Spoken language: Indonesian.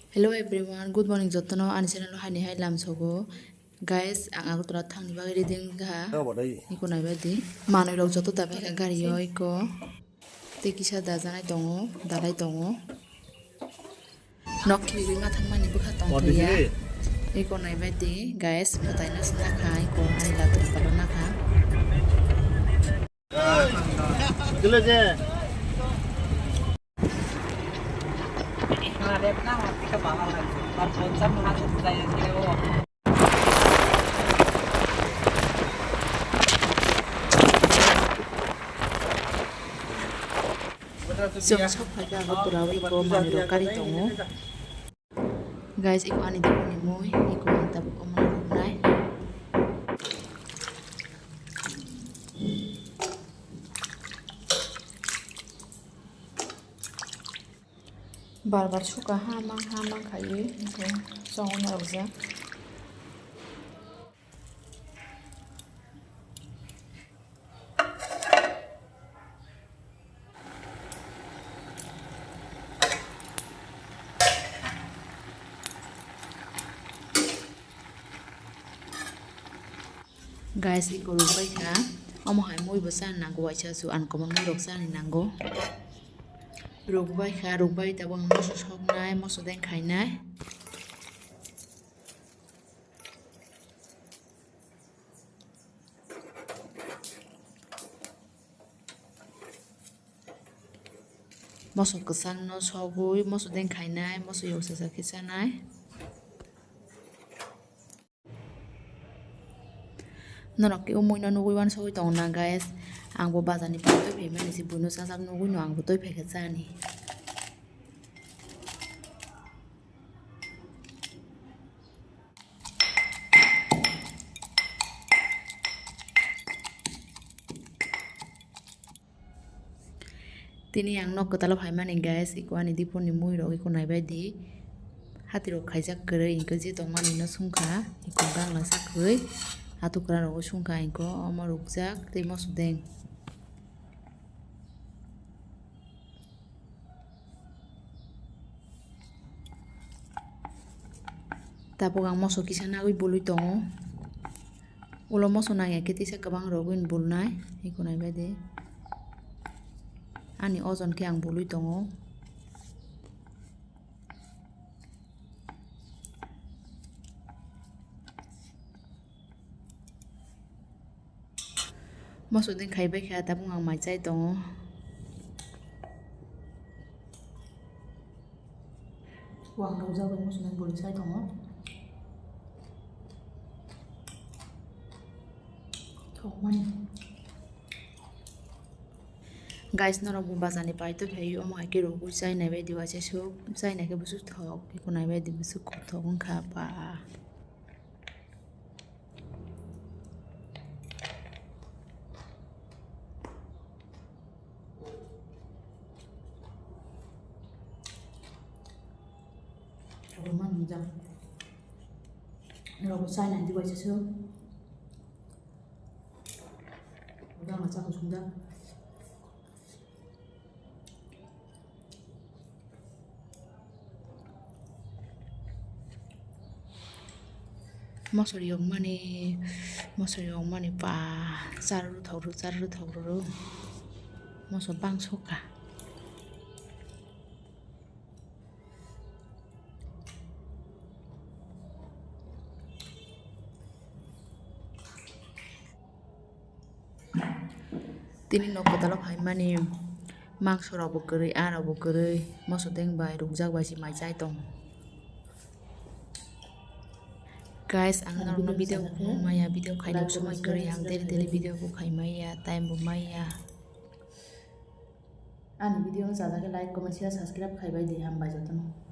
Hello everyone, good morning Jotono ani channel hani hai lam sogo. Guys, ang Agartala thangni bagi reading ga. Iko nai badi. Manui rok joto dabai ka gari yo iko. Tekisa dajanai tongo, dalai tongo. Nok kiri ma thangmani bukha tong ya. Iko nai badi. Guys, mutai na sna kha iko ani latun palo na kha. Dulu je. Jom sok phaga Agartala iko mani ro kari tongo. Guys, iko ani di ni moi, iko anta bu omon nai. Bar suka hamang khaye iko song na roja. Guys, iko rubai ka omo hai moi bosan nango wacha su uncommon moi roksa ni nango rubai ka rubai ta bang moso sok nai moso den khai nai moso kesang no sogui moso den khai nai moso yosa sa kisa nai Norok ke umoi no nugui wan sogui tong na guys ang bo bazani pa to phe mani si bunu sa sak nugui no ang bo toi phe kha chani Tini ang nok kwtal phai mani guys iko ani dipon ni moi ro iko nai bai di hati ro khaijak kre inko je tong mani no sungkha iko gang la sak kre hatu kra ro sungkha inko omo rukjak tei moso deng Tapok ang moso kisa nagui bului tongo ulo moso nangya ke tisa kabang roguin bulnai iko nai bai di ani ojon ke ang bului tongo moso den khai bai kha tapung ang mai chai tongo wang ro jaw bai moso den bului chai tongo thokmani Guys, norok bu bazani pai to phe yo mai ke ro bu chai nai bai diwa che su chai nai ke busu thok iko nai bai di busu ko thokun kha pa Roman jam ro bu chai nai diwa che su udah macam sudah Mosori yung mani pa saru thawru moso bang soka Tini nok kwtal phai mani mangso ro bo kri a ro bo kri moso deng bai rukjak bai si mai chai tong Guys, ang normal video ko maya video khai na sumai kri ang daily video ko khai maya time bo maya ani video jaga ke like comment share subscribe khai bai di ham bai jotono